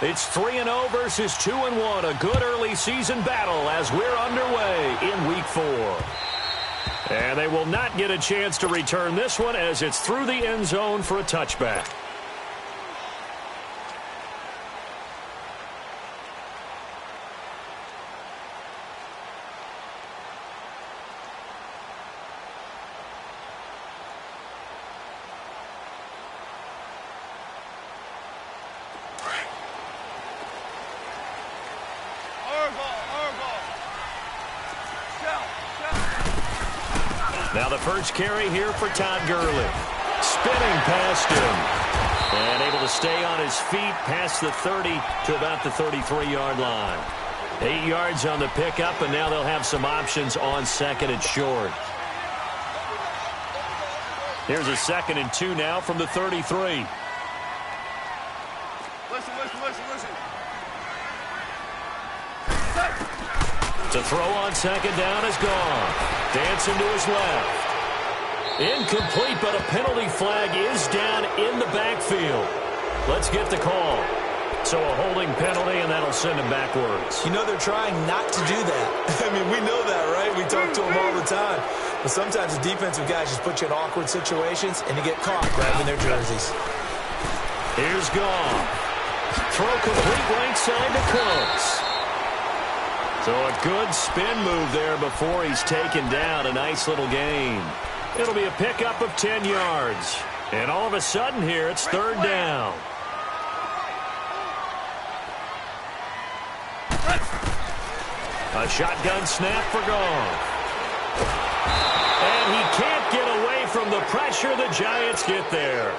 It's 3-0 versus 2-1. A good early season battle as we're underway in Week 4. And they will not get a chance to return this one as it's through the end zone for a touchback. Now the first carry here for Todd Gurley. Spinning past him. And able to stay on his feet past the 30 to about the 33-yard line. 8 yards on the pickup, and now they'll have some options on second and short. Here's a 2nd and 2 now from the 33. Listen. To throw on second down is gone. Dancing to his left. Incomplete, but a penalty flag is down in the backfield. Let's get the call. So a holding penalty, and that'll send him backwards. You know they're trying not to do that. I mean, we know that, right? We talk to them all the time. But sometimes the defensive guys just put you in awkward situations, and you get caught grabbing their jerseys. Here's Goff. Throw complete right side to Cooks. So a good spin move there before he's taken down. A nice little gain. It'll be a pickup of 10 yards. And all of a sudden here, it's 3rd down. A shotgun snap for Goff. And he can't get away from the pressure. The Giants get there.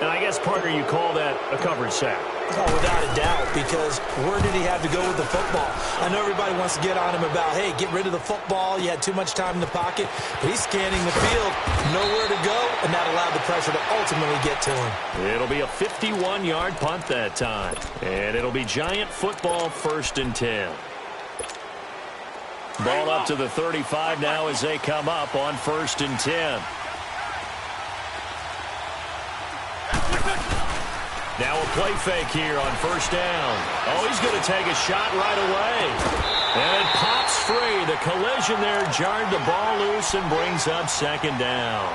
And I guess, partner, you call that a coverage sack. Oh, without a doubt, because where did he have to go with the football? I know everybody wants to get on him about, hey, get rid of the football. You had too much time in the pocket. But he's scanning the field, nowhere to go, and that allowed the pressure to ultimately get to him. It'll be a 51-yard punt that time. And it'll be Giant football 1st and 10. Ball up to the 35 now as they come up on 1st and 10. Now a play fake here on 1st down. Oh, he's going to take a shot right away. And it pops free. The collision there jarred the ball loose and brings up 2nd down.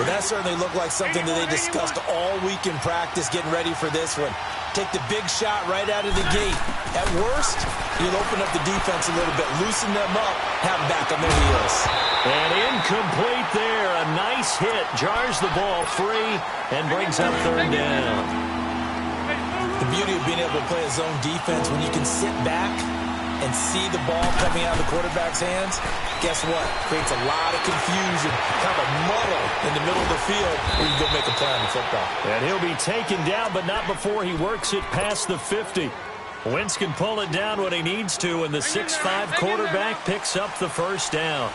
Well, that certainly looked like something that they discussed all week in practice getting ready for this one. Take the big shot right out of the gate. At worst, you'll open up the defense a little bit, loosen them up, have them back on their heels. And incomplete there. A nice hit. Jars the ball free and brings up 3rd down. The beauty of being able to play a zone defense when you can sit back and see the ball coming out of the quarterback's hands, guess what? Creates a lot of confusion, kind of a muddle in the middle of the field where you go make a play on the football. And he'll be taken down, but not before he works it past the 50. Wentz can pull it down when he needs to, and the 6'5" quarterback picks up the 1st down.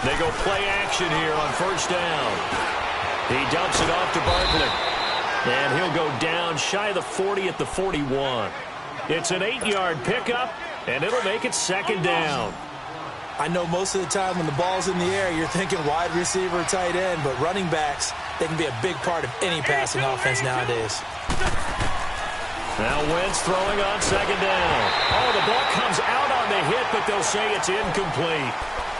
They go play action here on 1st down. He dumps it off to Barkley. And he'll go down shy of the 40 at the 41. It's an 8-yard pickup, and it'll make it 2nd down. I know most of the time when the ball's in the air, you're thinking wide receiver, tight end, but running backs, they can be a big part of any passing offense nowadays. Now Wentz throwing on 2nd down. Oh, the ball comes out on the hit, but they'll say it's incomplete.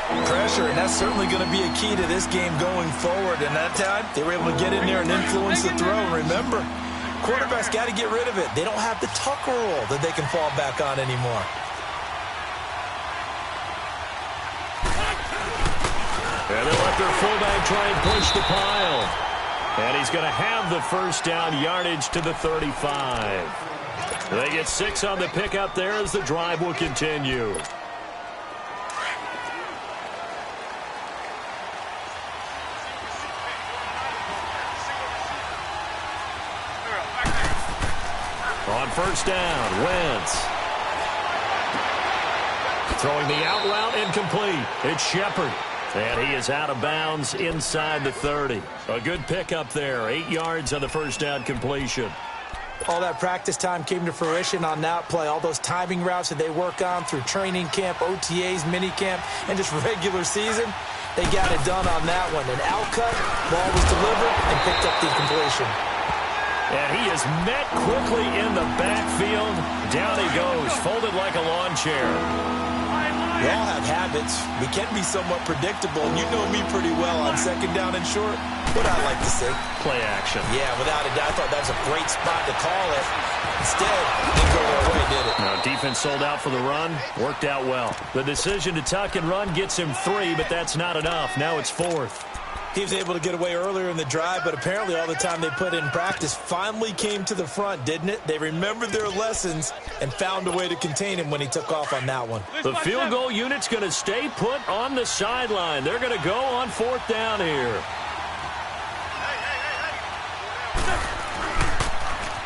Pressure, and that's certainly going to be a key to this game going forward. And that time, they were able to get in there and influence the throw. And remember, quarterbacks got to get rid of it. They don't have the Tucker rule that they can fall back on anymore. And they'll let their fullback try and push the pile. And he's going to have the 1st down yardage to the 35. They get 6 on the pickup there as the drive will continue. On 1st down, Wentz. Throwing the out route incomplete. It's Shepard. And he is out of bounds inside the 30. A good pickup there. 8 yards on the 1st down completion. All that practice time came to fruition on that play. All those timing routes that they work on through training camp, OTAs, minicamp, and just regular season, they got it done on that one. An outcut, ball was delivered, and picked up the completion. And he is met quickly in the backfield. Down he goes, folded like a lawn chair. We all have habits. We can be somewhat predictable. You know me pretty well on second down and short. What I like to say. Play action. Yeah, without a doubt. I thought that was a great spot to call it. Instead, didn't go their way, did it? No, defense sold out for the run. Worked out well. The decision to tuck and run gets him 3, but that's not enough. Now it's 4th. He was able to get away earlier in the drive, but apparently all the time they put in practice finally came to the front, didn't it? They remembered their lessons and found a way to contain him when he took off on that one. The field goal unit's going to stay put on the sideline. They're going to go on 4th down here.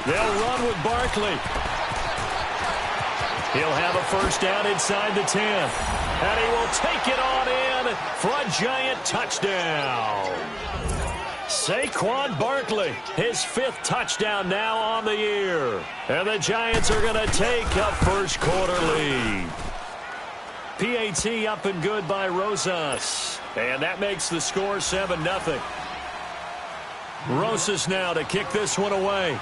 They'll run with Barkley. He'll have a first down inside the 10. And he will take it on in for a giant touchdown. Saquon Barkley, his 5th touchdown now on the year. And the Giants are going to take a first quarter lead. PAT up and good by Rosas. And that makes the score 7-0. Rosas now to kick this one away.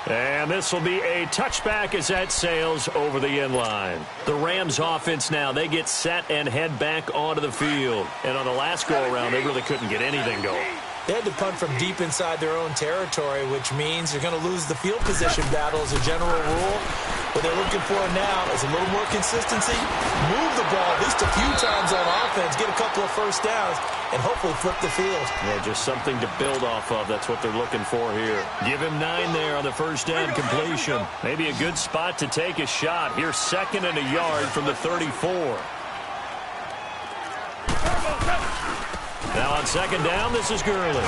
And this will be a touchback as that sails over the end line. The Rams offense now, they get set and head back onto the field. And on the last go-around, they really couldn't get anything going. They had to punt from deep inside their own territory, which means you're going to lose the field position battle as a general rule. What they're looking for now is a little more consistency, move the ball at least a few times on offense, get a couple of first downs, and hopefully flip the field. Yeah, just something to build off of. That's what they're looking for here. Give him 9 there on the first down completion. Maybe a good spot to take a shot. Here's 2nd and a yard from the 34. Now on 2nd down, this is Gurley.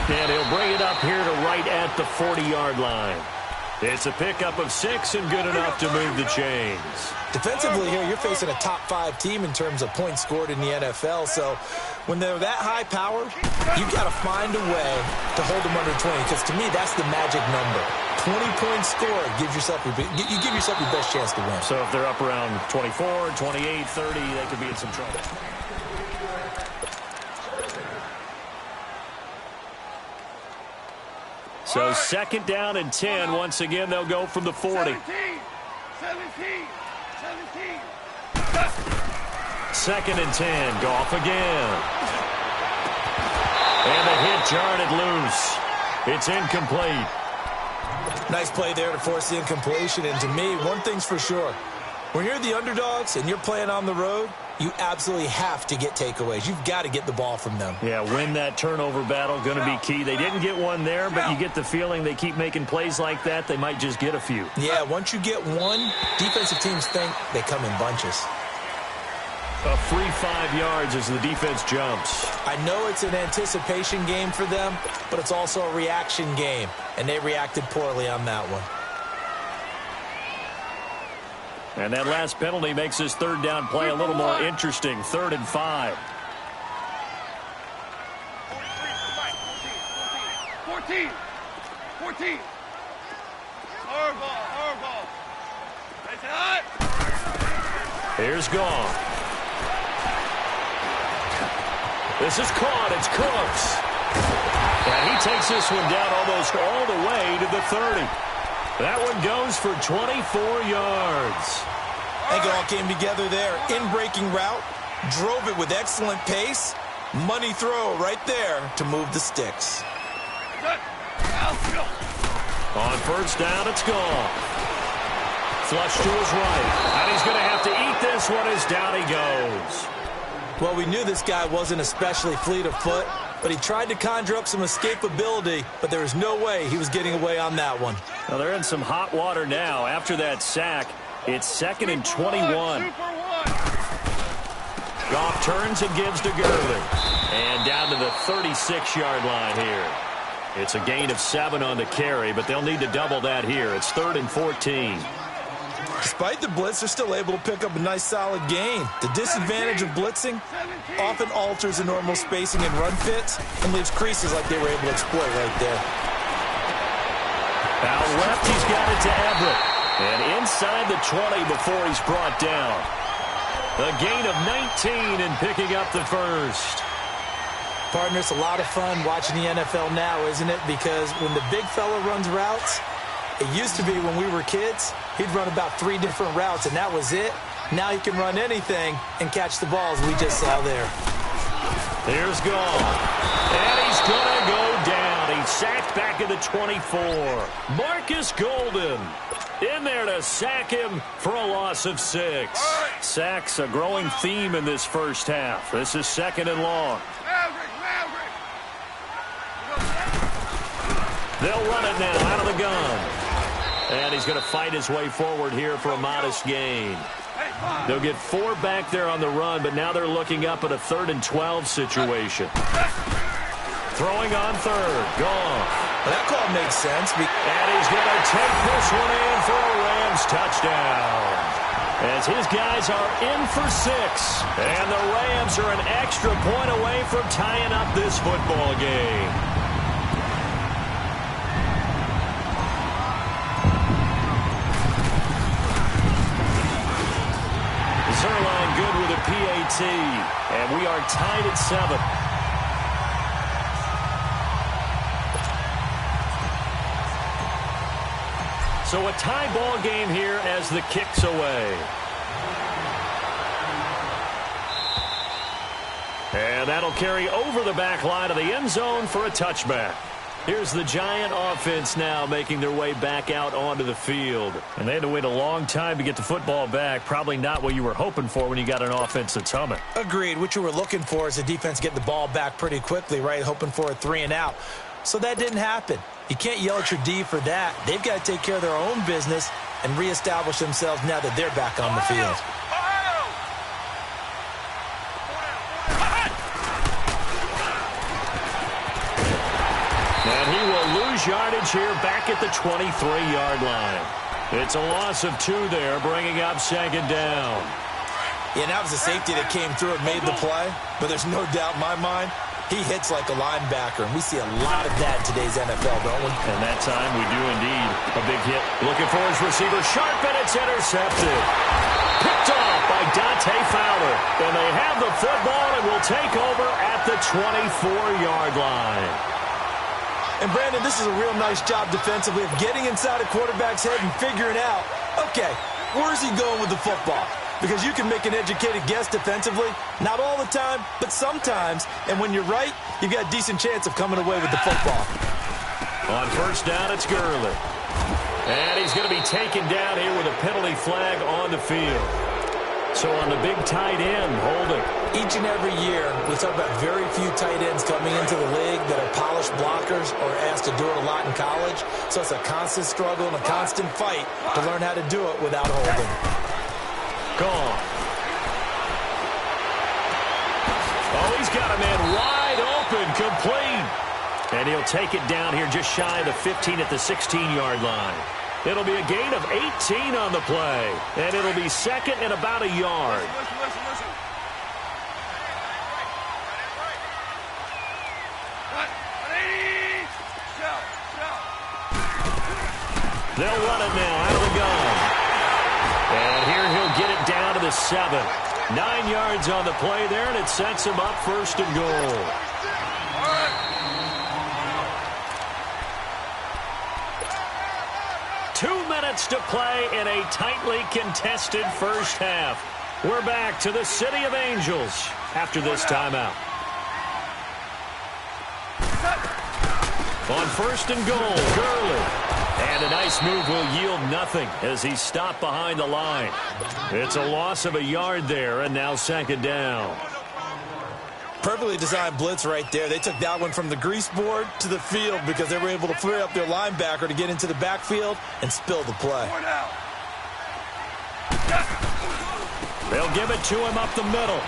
And he'll bring it up here to right at the 40-yard line. It's a pickup of 6 and good enough to move the chains. Defensively here, you're facing a top 5 team in terms of points scored in the NFL. So when they're that high powered, you've got to find a way to hold them under 20. Because to me, that's the magic number. 20 points scored, you give yourself your best chance to win. So if they're up around 24, 28, 30, they could be in some trouble. So 2nd down and 10. Once again, they'll go from the 40. 17. 2nd and 10. Goff again. And the hit jarred it loose. It's incomplete. Nice play there to force the incompletion. And to me, one thing's for sure. When you're the underdogs and you're playing on the road, you absolutely have to get takeaways. You've got to get the ball from them. Yeah, win that turnover battle, going to be key. They didn't get one there, but you get the feeling they keep making plays like that, they might just get a few. Yeah, once you get one, defensive teams think they come in bunches. A free 5 yards as the defense jumps. I know it's an anticipation game for them, but it's also a reaction game, and they reacted poorly on that one. And that last penalty makes this 3rd down play a little more interesting. 3rd and 5. 14. Hard ball. That's hot. Here's Goff. This is caught. It's Cooks. And he takes this one down almost all the way to the 30. That one goes for 24 yards. I think it all came together there. In-breaking route, drove it with excellent pace. Money throw right there to move the sticks. On first down, it's gone. Flush to his right. And he's going to have to eat this one as down he goes. Well, we knew this guy wasn't especially fleet of foot, but he tried to conjure up some escapability, but there was no way he was getting away on that one. Well, they're in some hot water now. After that sack, it's 2nd and 21. Goff turns and gives to Gurley. And down to the 36-yard line here. It's a gain of 7 on the carry, but they'll need to double that here. It's 3rd and 14. Despite the blitz, they're still able to pick up a nice, solid gain. The disadvantage of blitzing often alters the normal spacing and run fits and leaves creases like they were able to exploit right there. Out left, he's got it to Everett. And inside the 20 before he's brought down. A gain of 19 and picking up the first. Partner, it's a lot of fun watching the NFL now, isn't it? Because when the big fella runs routes, it used to be when we were kids, he'd run about 3 different routes, and that was it. Now he can run anything and catch the balls we just saw there. Here's Gall. And he's going to go down. He's sacked back at the 24. Marcus Golden in there to sack him for a loss of 6. Sacks a growing theme in this first half. This is 2nd and long. They'll run it now out of the gun. And he's going to fight his way forward here for a modest gain. They'll get 4 back there on the run, but now they're looking up at a 3rd and 12 situation. Throwing on 3rd. Goff. Well, that call makes sense. And he's going to take this one in for a Rams touchdown. As his guys are in for 6. And the Rams are an extra point away from tying up this football game. Zerline good with a PAT, and we are tied at 7. So a tie ball game here as the kick's away. And that'll carry over the back line of the end zone for a touchback. Here's the Giant offense now making their way back out onto the field. And they had to wait a long time to get the football back. Probably not what you were hoping for when you got an offense that's humming. Agreed. What you were looking for is the defense getting the ball back pretty quickly, right? Hoping for a 3 and out. So that didn't happen. You can't yell at your D for that. They've got to take care of their own business and reestablish themselves now that they're back on the field. And he will lose yardage here back at the 23-yard line. It's a loss of 2 there, bringing up 2nd down. Yeah, that was a safety that came through and made the play. But there's no doubt in my mind, he hits like a linebacker. And we see a lot of that in today's NFL, don't we? And that time we do indeed. A big hit. Looking for his receiver. Sharp, and it's intercepted. Picked off by Dante Fowler. And they have the football and will take over at the 24-yard line. And, Brandon, this is a real nice job defensively of getting inside a quarterback's head and figuring out, okay, where's he going with the football? Because you can make an educated guess defensively, not all the time, but sometimes. And when you're right, you've got a decent chance of coming away with the football. On 1st down, it's Gurley. And he's going to be taken down here with a penalty flag on the field. So on the big tight end, holding. Each and every year, we talk about very few tight ends coming into the league that are polished blockers or asked to do it a lot in college. So it's a constant struggle and a constant fight to learn how to do it without holding. Gone. Oh, he's got a man wide open, complete. And he'll take it down here just shy of the 15 at the 16-yard line. It'll be a gain of 18 on the play. And it'll be 2nd and about a yard. Listen. They'll run it now out of the gun. And here he'll get it down to the 7. 9 yards on the play there, and it sets him up 1st and goal. 2 minutes to play in a tightly contested first half. We're back to the City of Angels after this timeout. On 1st and goal, Gurley. And a nice move will yield nothing as he's stopped behind the line. It's a loss of a yard there, and now 2nd down. Perfectly designed blitz right there. They took that one from the grease board to the field because they were able to free up their linebacker to get into the backfield and spill the play. They'll give it to him up the middle.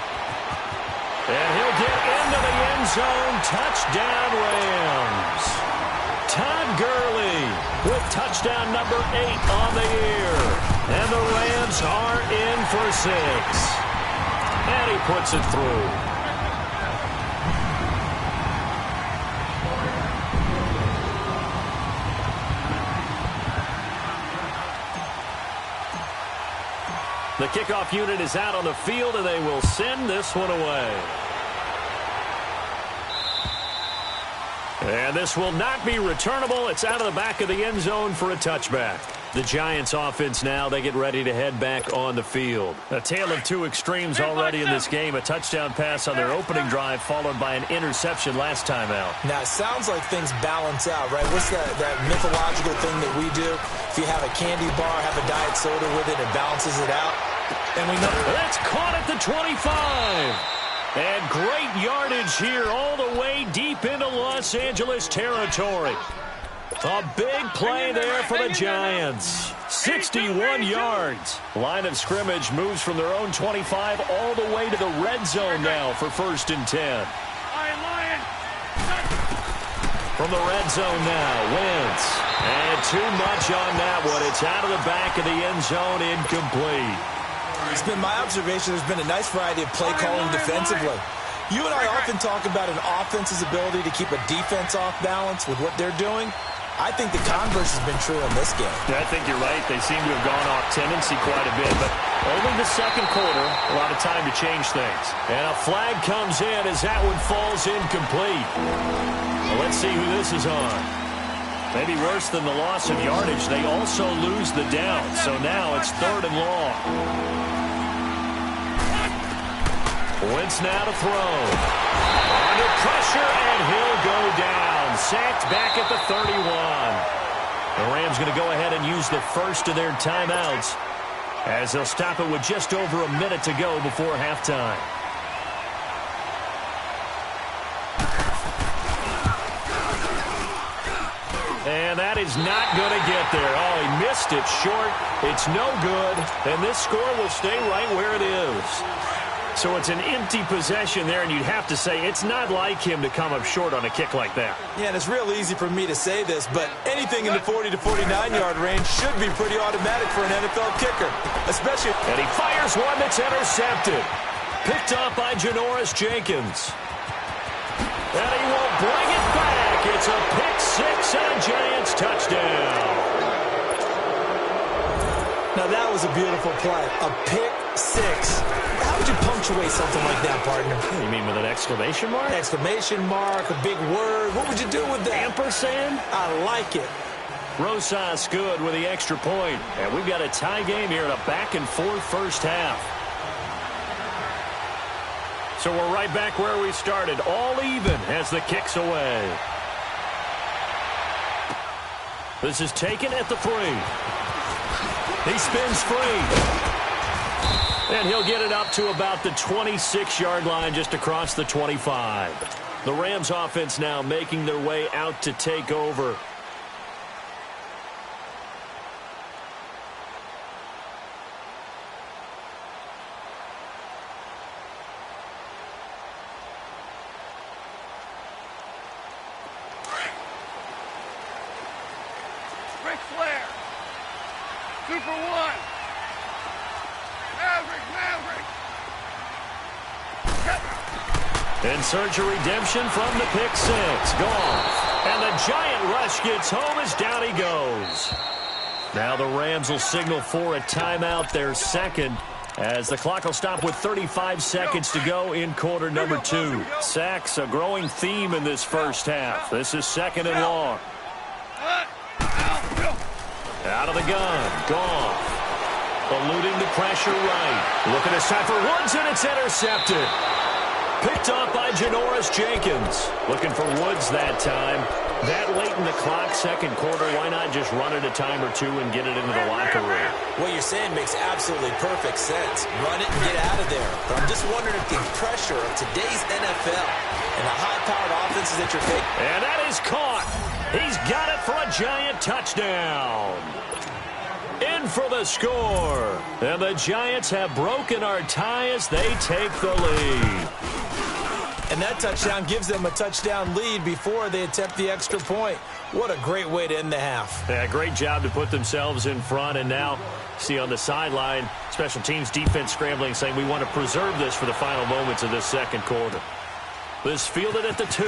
And he'll get into the end zone. Touchdown, Rams. Todd Gurley with touchdown number 8 on the year. And the Rams are in for 6. And he puts it through. The kickoff unit is out on the field, and they will send this one away. And this will not be returnable. It's out of the back of the end zone for a touchback. The Giants offense now, they get ready to head back on the field. A tale of two extremes already in this game. A touchdown pass on their opening drive followed by an interception last time out. Now, it sounds like things balance out, right? What's that mythological thing that we do? If you have a candy bar, have a diet soda with it, it balances it out. And we know that's caught at the 25. And great yardage here all the way deep into Los Angeles territory. A big play there for the Giants. 61 yards. Line of scrimmage moves from their own 25 all the way to the red zone now for 1st and 10. From the red zone now, Wentz. And too much on that one. It's out of the back of the end zone, incomplete. It's been my observation there's been a nice variety of play calling defensively. You and I often talk about an offense's ability to keep a defense off balance with what they're doing. I think the converse has been true in this game. Yeah, I think you're right. They seem to have gone off tendency quite a bit, but only the second quarter, a lot of time to change things. And a flag comes in as that one falls incomplete. Well, let's see who this is on. Maybe worse than the loss of yardage, they also lose the down. So now it's 3rd and long. Wentz now to throw. Under pressure, and he'll go down. Sacked back at the 31. The Rams going to go ahead and use the first of their timeouts as they'll stop it with just over a minute to go before halftime. And that is not going to get there. Oh, he missed it short. It's no good. And this score will stay right where it is. So it's an empty possession there, and you'd have to say it's not like him to come up short on a kick like that. Yeah, and it's real easy for me to say this, but anything in the 40 to 49-yard range should be pretty automatic for an NFL kicker, especially. And he fires one that's intercepted. Picked up by Janoris Jenkins. And he will bring it back. It's a pick six and a Giants touchdown. Now that was a beautiful play. A pick six. How would you punctuate something like that, partner? You mean with an exclamation mark? Exclamation mark, a big word. What would you do with that? Ampersand? I like it. Rosas good with the extra point. And we've got a tie game here in a back-and-forth first half. So we're right back where we started. All even as the kick's away. This is taken at the 3. He spins free. And he'll get it up to about the 26-yard line just across the 25. The Rams offense now making their way out to take over. Ric Flair. Super One. Maverick. And search a redemption from the pick six. Goff. And the giant rush gets home as down he goes. Now the Rams will signal for a timeout, their second, as the clock will stop with 35 seconds to go in quarter number 2. Sacks, a growing theme in this first half. This is 2nd and long. Out of the gun. Goff. Eluding the pressure right. Looking to shot for Woods, and it's intercepted. Picked up by Janoris Jenkins. Looking for Woods that time. That late in the clock, second quarter, why not just run it a time or two and get it into the locker room? What you're saying makes absolutely perfect sense. Run it and get out of there. But I'm just wondering if the pressure of today's NFL and the high-powered offenses that you're facing. And that is caught. He's got it for a Giant touchdown. In for the score. And the Giants have broken our tie as they take the lead. And that touchdown gives them a touchdown lead before they attempt the extra point. What a great way to end the half. Yeah, great job to put themselves in front. And now, see on the sideline, special teams defense scrambling, saying we want to preserve this for the final moments of this second quarter. This fielded at the 2. A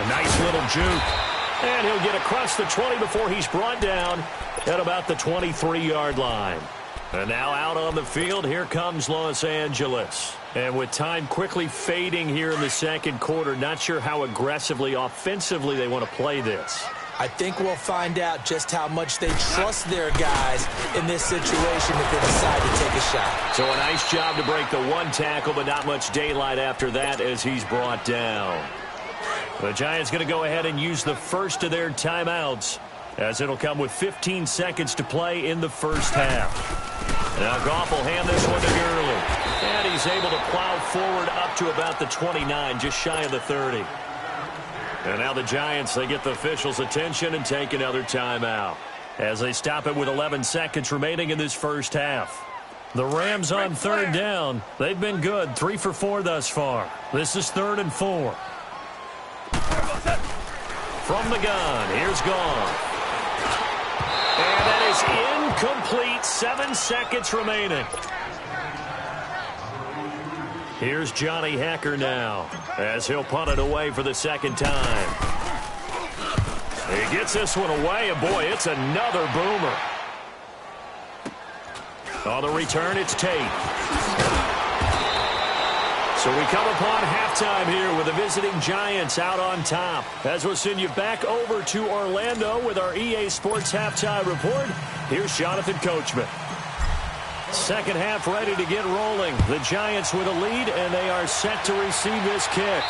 nice little juke. And he'll get across the 20 before he's brought down at about the 23-yard line. And now out on the field, here comes Los Angeles. And with time quickly fading here in the second quarter, not sure how aggressively, offensively they want to play this. I think we'll find out just how much they trust their guys in this situation if they decide to take a shot. So a nice job to break the one tackle, but not much daylight after that as he's brought down. The Giants going to go ahead and use the first of their timeouts, as it'll come with 15 seconds to play in the first half. Now Goff will hand this one to Gurley. And he's able to plow forward up to about the 29, just shy of the 30. And now the Giants, they get the officials' attention and take another timeout as they stop it with 11 seconds remaining in this first half. The Rams on third down. They've been good, 3 for 4 thus far. This is 3rd and 4. From the gun, here's Goff. And that is incomplete. 7 seconds remaining. Here's Johnny Hekker now as he'll punt it away for the second time. He gets this one away, and boy, it's another boomer. On the return, it's Tate. So we come upon halftime here with the visiting Giants out on top. As we'll send you back over to Orlando with our EA Sports Halftime Report, here's Jonathan Coachman. Second half ready to get rolling. The Giants with a lead, and they are set to receive this kick.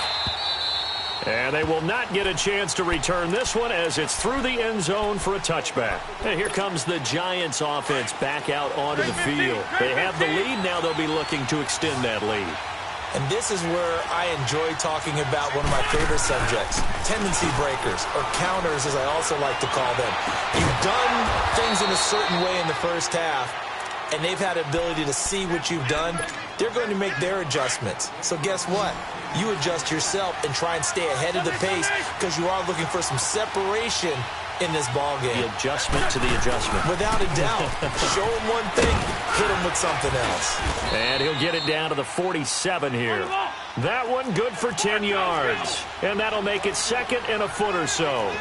And they will not get a chance to return this one as it's through the end zone for a touchback. And here comes the Giants offense back out onto the field. They have the lead. Now they'll be looking to extend that lead. And this is where I enjoy talking about one of my favorite subjects, tendency breakers, or counters as I also like to call them. You've done things in a certain way in the first half, and they've had the ability to see what you've done. They're going to make their adjustments. So guess what? You adjust yourself and try and stay ahead of the pace because you are looking for some separation in this ball game. The adjustment to the adjustment. Without a doubt. Show him one thing, hit him with something else. And he'll get it down to the 47 here. That one good for 10 yards. And that'll make it 2nd and a foot or so.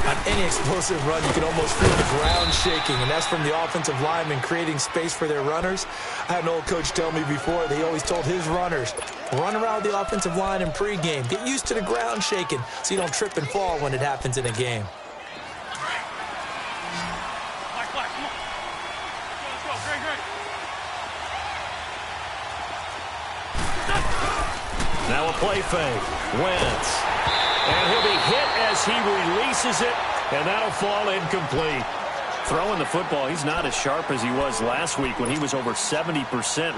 On any explosive run, you can almost feel the ground shaking, and that's from the offensive linemen creating space for their runners. I had an old coach tell me before, they always told his runners, run around the offensive line in pregame. Get used to the ground shaking so you don't trip and fall when it happens in a game. Now a play fake. Wentz. And he'll be hit as he releases it, and that'll fall incomplete. Throwing the football, he's not as sharp as he was last week when he was over 70%.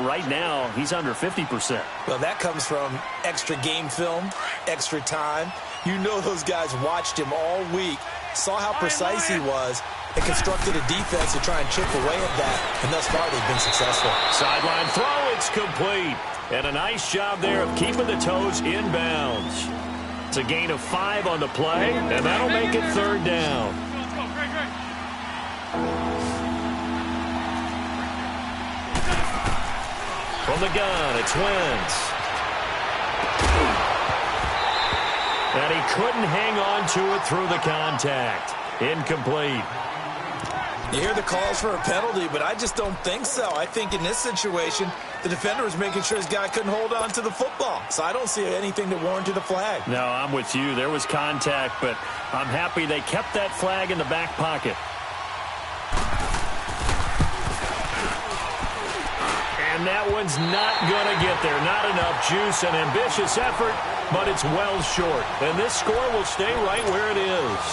Right now, he's under 50%. Well, that comes from extra game film, extra time. You know those guys watched him all week, saw how precise he was, and constructed a defense to try and chip away at that, and thus far they've been successful. Sideline throw, it's complete. And a nice job there of keeping the toes in bounds. It's a gain of 5 on the play, and that'll make it 3rd down. From the gun, it's Wentz. And he couldn't hang on to it through the contact. Incomplete. You hear the calls for a penalty, but I just don't think so. I think in this situation, the defender was making sure his guy couldn't hold on to the football. So I don't see anything that warranted a flag. No, I'm with you. There was contact, but I'm happy they kept that flag in the back pocket. And that one's not going to get there. Not enough juice. An ambitious effort, but it's well short. And this score will stay right where it is.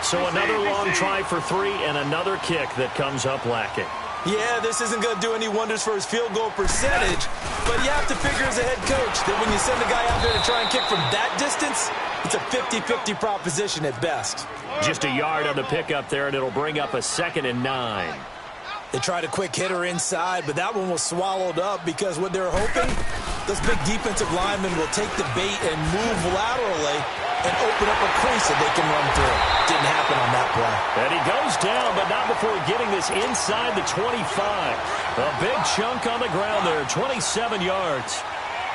So another long try for 3 and another kick that comes up lacking. Yeah, this isn't going to do any wonders for his field goal percentage, but you have to figure as a head coach that when you send a guy out there to try and kick from that distance, it's a 50-50 proposition at best. Just a yard on the pickup there, and it'll bring up a 2nd and 9. They tried a quick hitter inside, but that one was swallowed up because what they're hoping, Those big defensive linemen will take the bait and move laterally and open up a crease that they can run through. Didn't happen on that play. And he goes down, but not before getting this inside the 25. A big chunk on the ground there, 27 yards.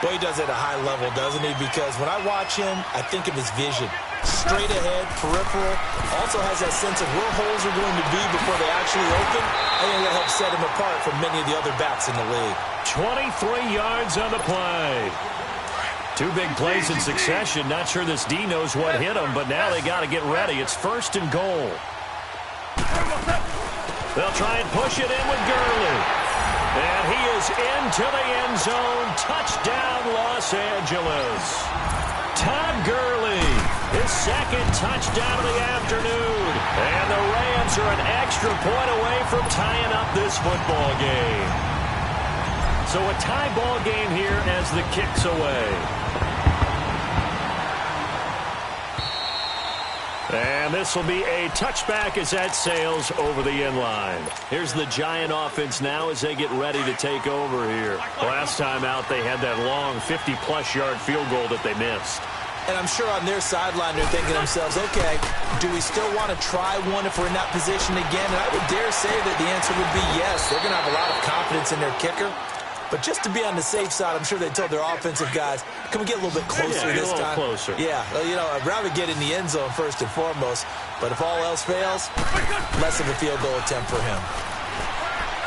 Boy, he does it at a high level, doesn't he? Because when I watch him, I think of his vision. Straight ahead, peripheral. Also has that sense of where holes are going to be before they actually open. I think that helps set him apart from many of the other backs in the league. 23 yards on the play. Two big plays in succession. Not sure this D knows what hit him, but now they got to get ready. It's 1st and goal. They'll try and push it in with Gurley. And he is into the end zone. Touchdown, Los Angeles. Todd Gurley, his 2nd touchdown of the afternoon. And the Rams are an extra point away from tying up this football game. So a tie ball game here as the kick's away. And this will be a touchback as that sails over the end line. Here's the Giant offense now as they get ready to take over here. Last time out, they had that long 50-plus yard field goal that they missed. And I'm sure on their sideline they're thinking to themselves, okay, do we still want to try one if we're in that position again? And I would dare say that the answer would be yes. They're going to have a lot of confidence in their kicker. But just to be on the safe side, I'm sure they told their offensive guys, can we get a little bit closer this time? Closer. Yeah, well, you know, I'd rather get in the end zone first and foremost. But if all else fails, less of a field goal attempt for him.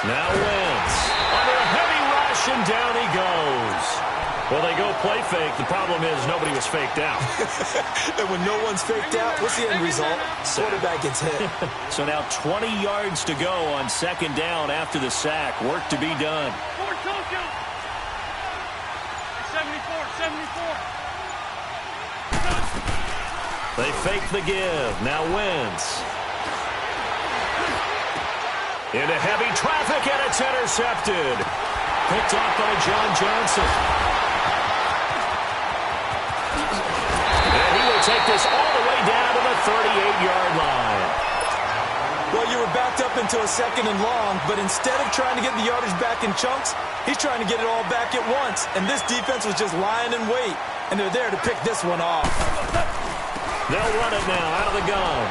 Now Wentz under a heavy rush, and down he goes. Well, they go play fake. The problem is nobody was faked out. And when no one's faked out, what's the end result? Quarterback gets hit. So now 20 yards to go on 2nd down after the sack. Work to be done. 74. They fake the give. Now Wentz. Into heavy traffic, and it's intercepted. Picked off by John Johnson. And he will take this all the way down to the 38-yard line. Well, you were backed up into a 2nd and long, but instead of trying to get the yardage back in chunks, he's trying to get it all back at once. And this defense was just lying in wait, and they're there to pick this one off. They'll run it now out of the gun.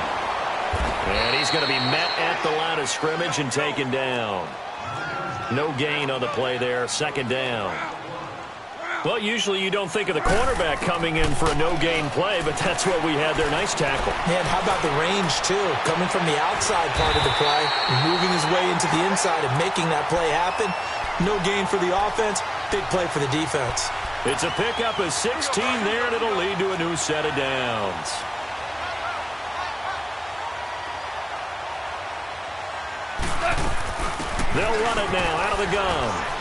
And he's going to be met at the line of scrimmage and taken down. No gain on the play there, 2nd down. Well, usually you don't think of the cornerback coming in for a no-gain play, but that's what we had there. Nice tackle. Man, how about the range, too? Coming from the outside part of the play, moving his way into the inside and making that play happen. No gain for the offense, big play for the defense. It's a pickup of 16 there, and it'll lead to a new set of downs. They'll run it now out of the gun.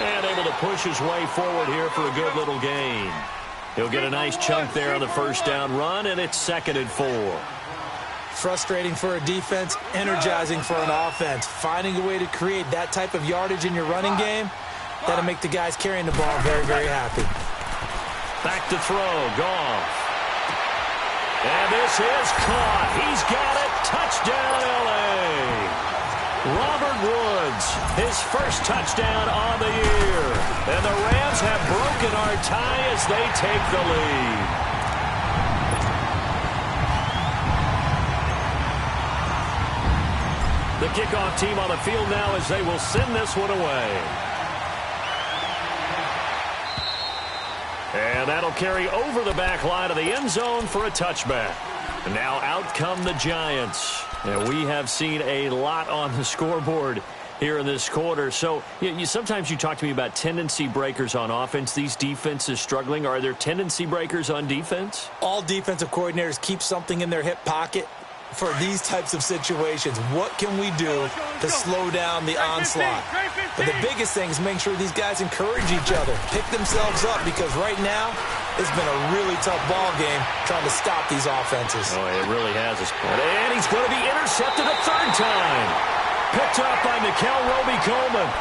And able to push his way forward here for a good little gain. He'll get a nice chunk there on the 1st down run, and it's 2nd and 4. Frustrating for a defense, energizing for an offense. Finding a way to create that type of yardage in your running game, that'll make the guys carrying the ball very, very happy. Back to throw, Goff. And this is caught. He's got it. Touchdown, L.A. Robert Woods, his 1st touchdown on the year. And the Rams have broken our tie as they take the lead. The kickoff team on the field now as they will send this one away. And that'll carry over the back line of the end zone for a touchback. And now out come the Giants. And we have seen a lot on the scoreboard here in this quarter. So sometimes you talk to me about tendency breakers on offense. These defenses struggling. Are there tendency breakers on defense? All defensive coordinators keep something in their hip pocket for these types of situations. What can we do to slow down the onslaught? But the biggest thing is making sure these guys encourage each other, pick themselves up, because right now it's been a really tough ball game trying to stop these offenses. Oh, it really has. And he's going to be intercepted a 3rd time. Picked up by Nickel Roby-Coleman.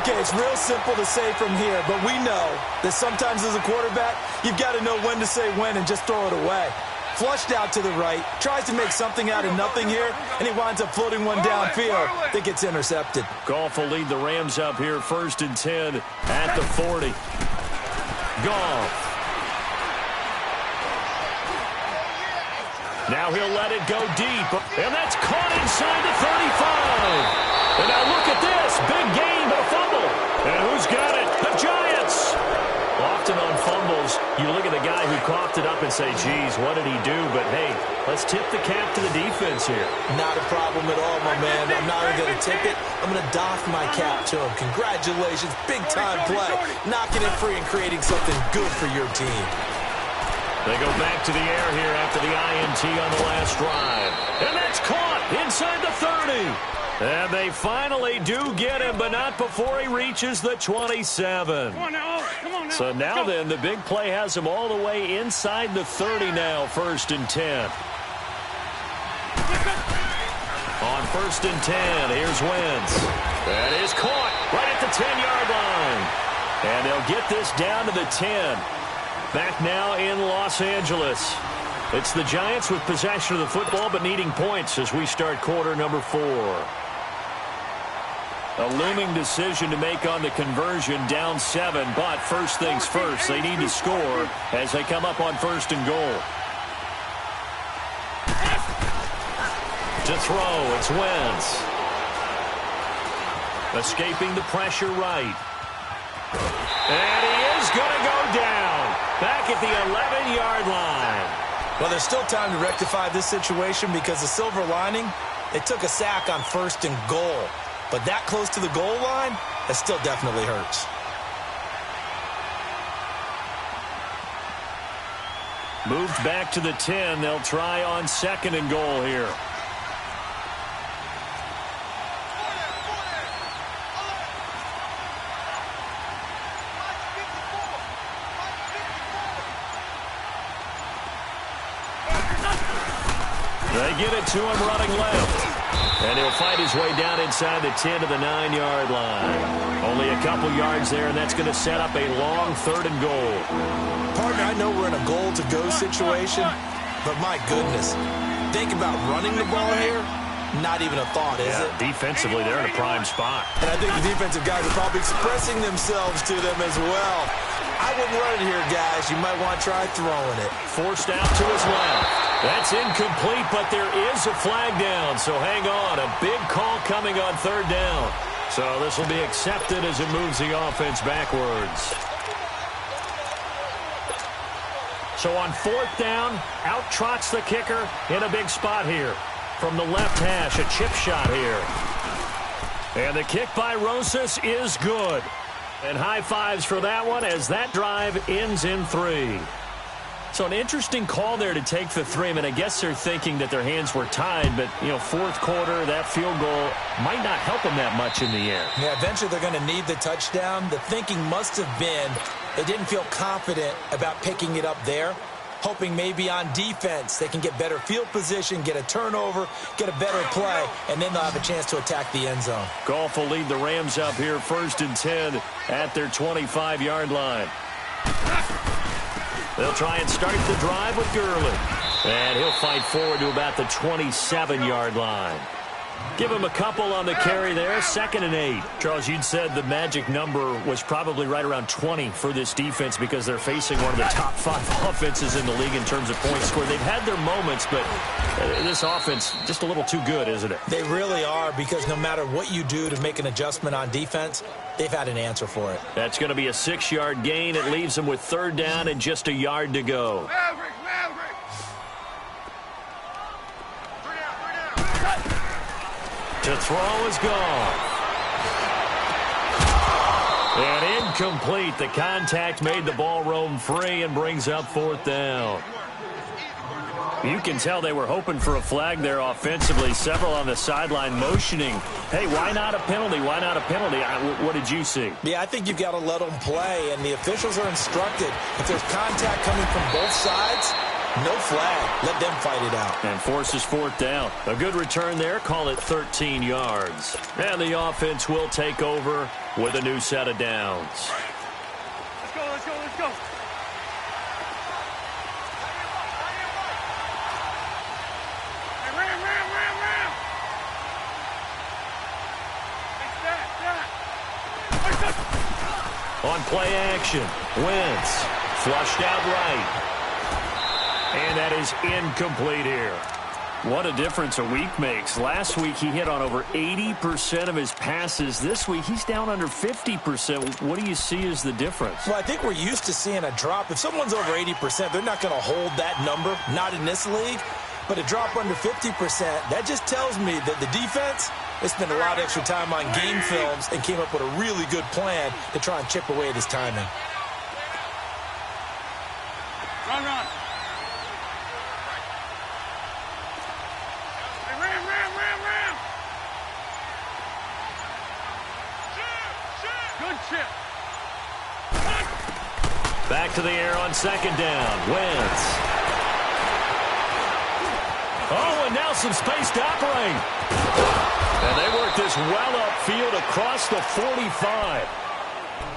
Okay, it's real simple to say from here, but we know that sometimes as a quarterback, you've got to know when to say when and just throw it away. Flushed out to the right. Tries to make something out of nothing here, and he winds up floating one downfield that gets intercepted. Goff will lead the Rams up here 1st and 10 at the 40. Goff. Now he'll let it go deep, and that's caught inside the 35. And now look at this. Big gain, but a fumble. And who's got it? The Giants. Often on fumbles, you look at the guy who coughed it up and say, geez, what did he do? But, hey, let's tip the cap to the defense here. Not a problem at all, my man. I'm not even going to tip it. I'm going to doff my cap to him. Congratulations. Big-time play. Knocking it free and creating something good for your team. They go back to the air here after the INT on the last drive. And that's caught inside the 30. And they finally do get him, but not before he reaches the 27. Come on now. Come on now. So now then, the big play has him all the way inside the 30 now, 1st and 10. On 1st and 10, here's Wentz. That is caught right at the 10-yard line. And they'll get this down to the 10. Back now in Los Angeles. It's the Giants with possession of the football but needing points as we start quarter number 4. A looming decision to make on the conversion, down 7, but first things first, they need to score as they come up on 1st and goal. To throw, it's Wentz. Escaping the pressure right. And he is going to go down. Back at the 11-yard line. Well, there's still time to rectify this situation because the silver lining, they took a sack on 1st and goal. But that close to the goal line, that still definitely hurts. Moved back to the 10. They'll try on 2nd and goal here. They get it to him running left. And he'll fight his way down inside the 10 to the 9-yard line. Only a couple yards there, and that's going to set up a long 3rd and goal. Partner, I know we're in a goal-to-go situation, but my goodness, think about running the ball here. Not even a thought, is it? Defensively, they're in a prime spot. And I think the defensive guys are probably expressing themselves to them as well. I wouldn't run it here, guys. You might want to try throwing it. Forced out to his left. That's incomplete, but there is a flag down, so hang on. A big call coming on 3rd down. So this will be accepted as it moves the offense backwards. So on 4th down, out trots the kicker in a big spot here. From the left hash, a chip shot here. And the kick by Rosas is good. And high fives for that one as that drive ends in 3. So an interesting call there to take the 3. I mean, I guess they're thinking that their hands were tied, but, you know, 4th quarter, that field goal might not help them that much in the end. Yeah, eventually they're going to need the touchdown. The thinking must have been they didn't feel confident about picking it up there, hoping maybe on defense they can get better field position, get a turnover, get a better play, and then they'll have a chance to attack the end zone. Goff will lead the Rams up here 1st and 10 at their 25-yard line. They'll try and start the drive with Gurley. And he'll fight forward to about the 27-yard line. Give him a couple on the carry there, 2nd and 8. Charles, you'd said the magic number was probably right around 20 for this defense because they're facing one of the top 5 offenses in the league in terms of points scored. They've had their moments, but this offense just a little too good, isn't it? They really are, because no matter what you do to make an adjustment on defense, they've had an answer for it. That's going to be a 6-yard gain. It leaves them with 3rd down and just a yard to go. Maverick. To throw is gone. And incomplete. The contact made the ball roam free and brings up 4th down. You can tell they were hoping for a flag there offensively. Several on the sideline motioning, hey, why not a penalty? Why not a penalty? What did you see? Yeah, I think you've got to let them play, and the officials are instructed. If there's contact coming from both sides, no flag. Let them fight it out. And forces 4th down. A good return there. Call it 13 yards. And the offense will take over with a new set of downs. Let's go. On play action, Wentz flushed out right. And that is incomplete here. What a difference a week makes. Last week he hit on over 80% of his passes. This week he's down under 50%. What do you see as the difference? Well, I think we're used to seeing a drop. If someone's over 80%, they're not going to hold that number, not in this league. But a drop under 50%, that just tells me that the defense has spent a lot of extra time on game films and came up with a really good plan to try and chip away at his timing. Run, run. Ram. Good chip. Back to the air on second down. Wentz. Oh, and now some space to operate. And they work this well upfield across the 45.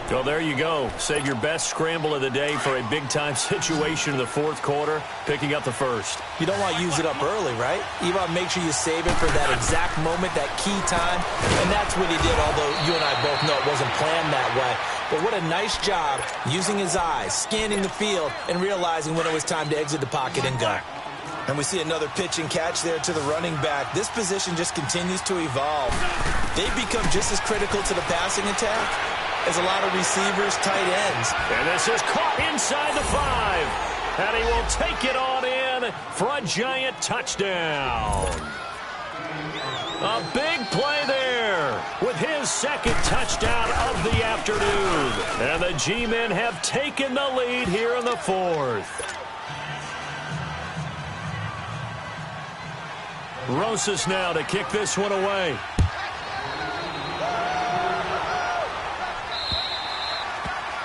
So there you go. Save your best scramble of the day for a big-time situation in the fourth quarter, picking up the first. You don't want to use it up early, right? You want to make sure you save it for that exact moment, that key time. And that's what he did, although you and I both know it wasn't planned that way. But what a nice job using his eyes, scanning the field, and realizing when it was time to exit the pocket and go. And we see another pitch and catch there to the running back. This position just continues to evolve. They become just as critical to the passing attack as a lot of receivers, tight ends. And this is caught inside the 5. And he will take it on in for a giant touchdown. A big play there with his second touchdown of the afternoon. And the G-men have taken the lead here in the fourth. Rosas now to kick this one away.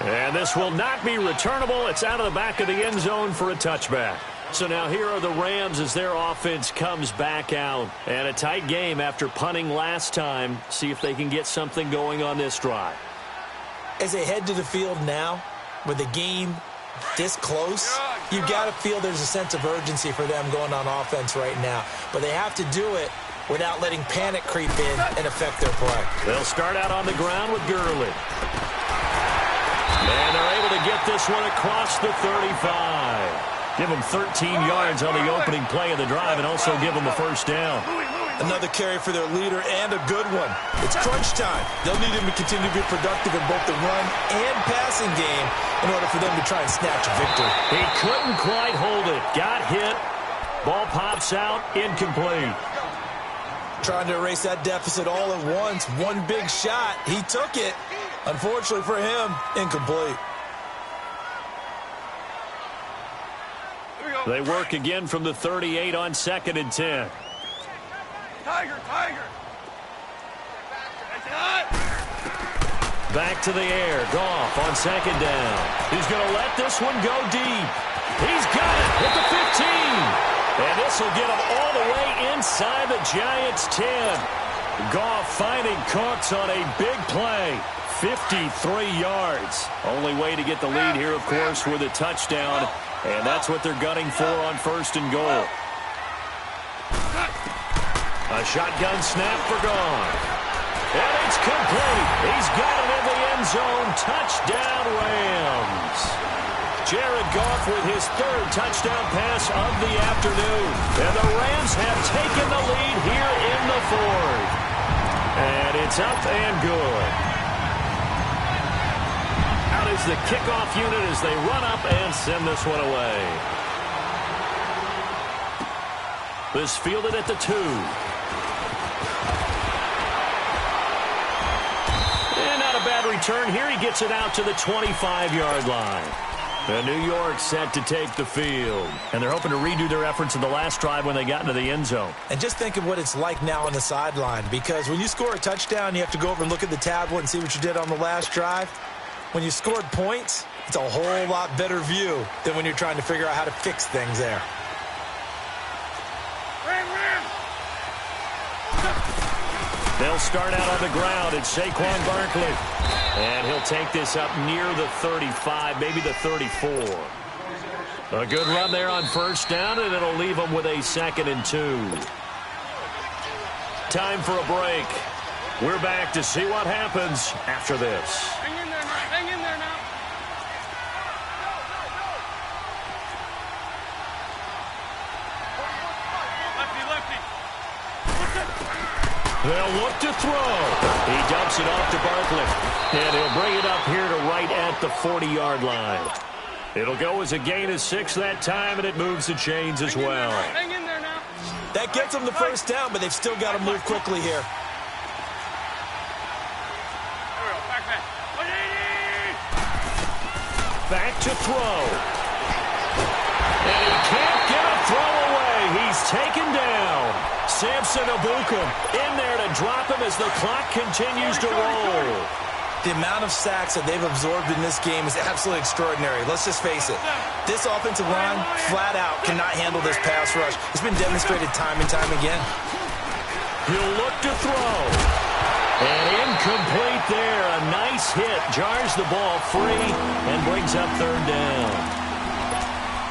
And this will not be returnable. It's out of the back of the end zone for a touchback. So now here are the Rams as their offense comes back out. And a tight game after punting last time. See if they can get something going on this drive. As they head to the field now, with the game this close, you got to feel there's a sense of urgency for them going on offense right now. But they have to do it without letting panic creep in and affect their play. They'll start out on the ground with Gurley. And they're able to get this one across the 35. Give them 13 yards on the opening play of the drive and also give them a first down. Another carry for their leader and a good one. It's crunch time. They'll need him to continue to be productive in both the run and passing game in order for them to try and snatch a victory. He couldn't quite hold it. Got hit. Ball pops out. Incomplete. Trying to erase that deficit all at once. One big shot. He took it. Unfortunately for him, incomplete. They work again from the 38 on 2nd and 10. Tiger. Back to the air. Goff on 2nd down. He's going to let this one go deep. He's got it at the 15. And this will get him all the way inside the Giants' 10. Goff finding Cooks on a big play. 53 yards. Only way to get the lead here, of course, with a touchdown. And that's what they're gunning for on 1st and goal. A shotgun snap for Goff. And it's complete. He's got it in the end zone. Touchdown, Rams. Jared Goff with his 3rd touchdown pass of the afternoon. And the Rams have taken the lead here in the 4th. And it's up and good. Out is the kickoff unit as they run up and send this one away. This fielded at the 2. And not a bad return here. He gets it out to the 25-yard line. And New York set to take the field. And they're hoping to redo their efforts in the last drive when they got into the end zone. And just think of what it's like now on the sideline. Because when you score a touchdown, you have to go over and look at the tablet and see what you did on the last drive. When you scored points, it's a whole lot better view than when you're trying to figure out how to fix things there. They'll start out on the ground. It's Saquon Barkley. And he'll take this up near the 35, maybe the 34. A good run there on 1st down, and it'll leave them with a 2nd and 2. Time for a break. We're back to see what happens after this. Hang in there now. They'll look to throw. He dumps it off to Barkley. And he'll bring it up here to right at the 40-yard line. It'll go as a gain of 6 that time, and it moves the chains as well. Hang in there now. That gets them the first down, but they've still got to move quickly here. Back to throw. And he can't get a throw away. He's taken down. Samson Ebukam in there to drop him as the clock continues to roll. The amount of sacks that they've absorbed in this game is absolutely extraordinary. Let's just face it. This offensive line, flat out, cannot handle this pass rush. It's been demonstrated time and time again. He'll look to throw. And incomplete there. A nice hit. Jars the ball free and brings up third down.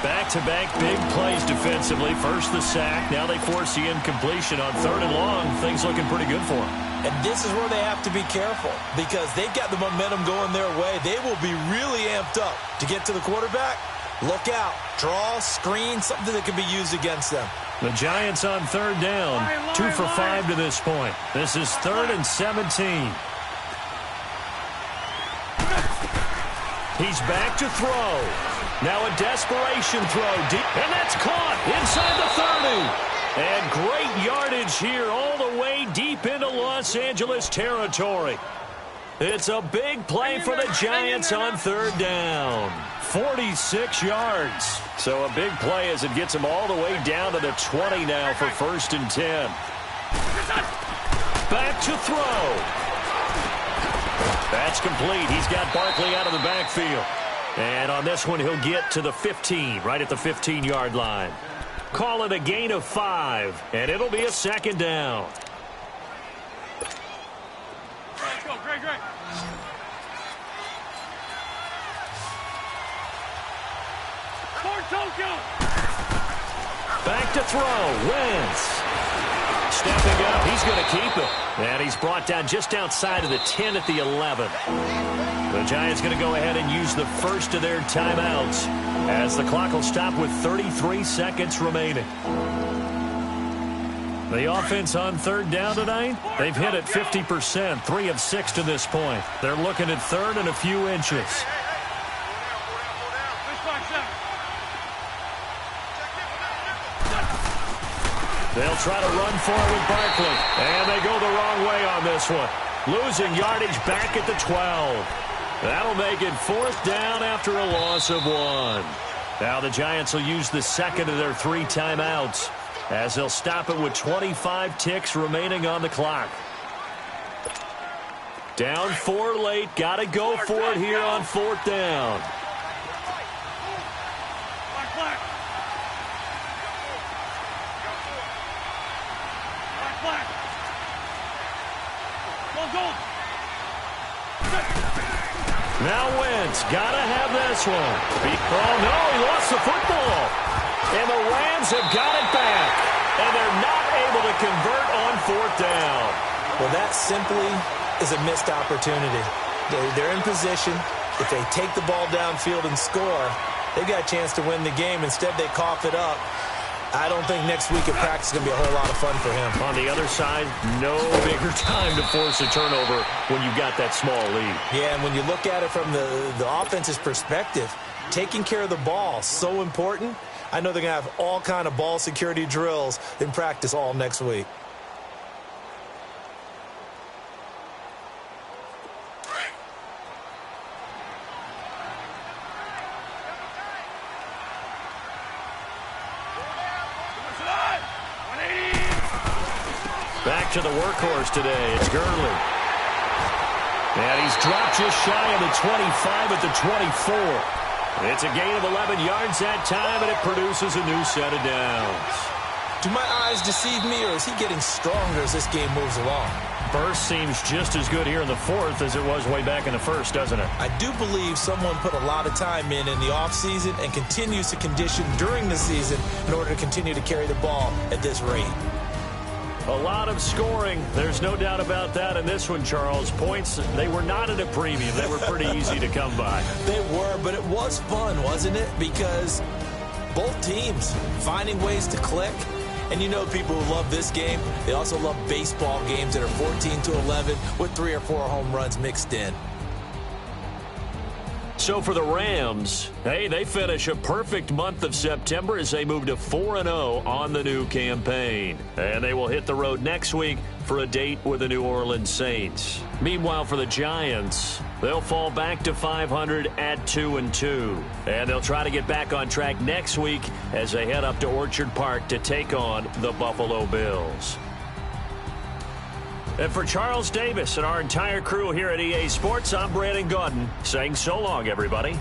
Back-to-back big plays defensively. First the sack. Now they force the incompletion on third and long. Things looking pretty good for them. And this is where they have to be careful because they've got the momentum going their way. They will be really amped up to get to the quarterback. Look out. Draw, screen, something that can be used against them. The Giants on third down. 2 for 5 to this point. This is 3rd and 17. He's back to throw. Now a desperation throw deep. And that's caught inside the 30. And great yardage here all the way deep into Los Angeles territory. It's a big play for the Giants on third down. 46 yards. So a big play as it gets them all the way down to the 20 now for 1st and 10. Back to throw. That's complete. He's got Barkley out of the backfield. And on this one, he'll get to the 15, right at the 15-yard line. Call it a gain of 5, and it'll be a 2nd down. Let's go, Greg. Back to throw. Wentz. Stepping up. He's going to keep it. And he's brought down just outside of the 10 at the 11. The Giants going to go ahead and use the first of their timeouts as the clock will stop with 33 seconds remaining. The offense on third down tonight, they've hit it 50%, 3 of 6 to this point. They're looking at third and a few inches. They'll try to run for it with Barkley. And they go the wrong way on this one. Losing yardage back at the 12. That'll make it 4th down after a loss of 1. Now the Giants will use the second of their 3 timeouts as they'll stop it with 25 ticks remaining on the clock. Down 4 late. Got to go for it here on 4th down. Now Wentz, gotta have this one. Oh no, he lost the football. And the Rams have got it back. And they're not able to convert on 4th down. Well, that simply is a missed opportunity. They're in position. If they take the ball downfield and score, they've got a chance to win the game. Instead, they cough it up. I don't think next week at practice is going to be a whole lot of fun for him. On the other side, no bigger time to force a turnover when you've got that small lead. Yeah, and when you look at it from the offense's perspective, taking care of the ball, so important. I know they're going to have all kind of ball security drills in practice all next week. Back to the workhorse today. It's Gurley. And he's dropped just shy of the 25 at the 24. It's a gain of 11 yards that time, and it produces a new set of downs. Do my eyes deceive me, or is he getting stronger as this game moves along? Burst seems just as good here in the 4th as it was way back in the 1st, doesn't it? I do believe someone put a lot of time in the offseason and continues to condition during the season in order to continue to carry the ball at this rate. A lot of scoring. There's no doubt about that in this one, Charles. Points, they were not at a premium. They were pretty easy to come by. They were, but it was fun, wasn't it? Because both teams finding ways to click And you know people who love this game, they also love baseball games that are 14-11 with 3 or 4 home runs mixed in. So for the Rams, hey, they finish a perfect month of September as they move to 4-0 on the new campaign. And they will hit the road next week for a date with the New Orleans Saints. Meanwhile, for the Giants, they'll fall back to 500 at 2-2. And they'll try to get back on track next week as they head up to Orchard Park to take on the Buffalo Bills. And for Charles Davis and our entire crew here at EA Sports, I'm Brandon Gaudin saying so long, everybody.